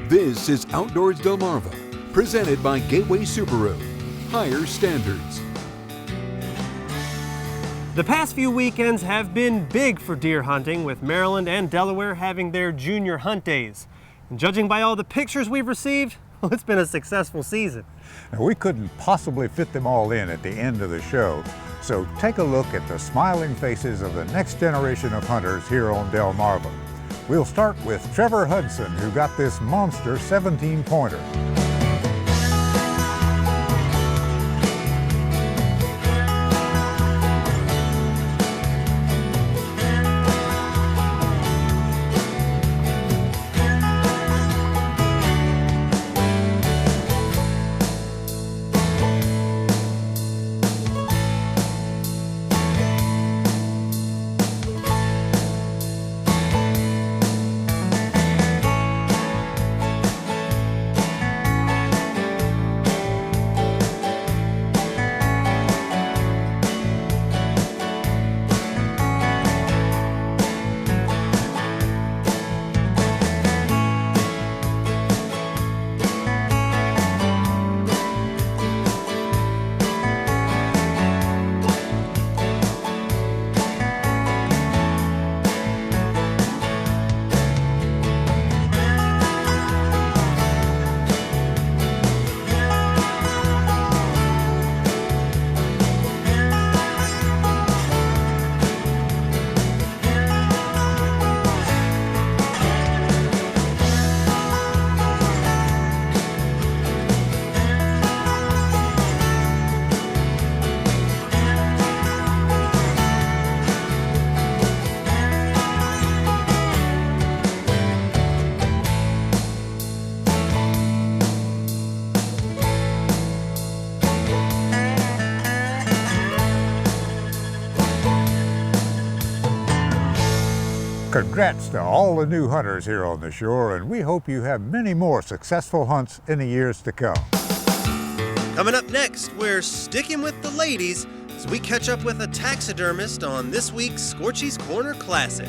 This is Outdoors Delmarva, presented by Gateway Subaru. Higher standards. The past few weekends have been big for deer hunting, with Maryland and Delaware having their junior hunt days. And judging by all the pictures we've received, well, it's been a successful season. Now, we couldn't possibly fit them all in at the end of the show, so take a look at the smiling faces of the next generation of hunters here on Delmarva. We'll start with Trevor Hutson, who got this monster 17-pointer. Congrats to all the new hunters here on the shore, and we hope you have many more successful hunts in the years to come. Coming up next, we're sticking with the ladies as we catch up with a taxidermist on this week's Scorchy's Corner Classic.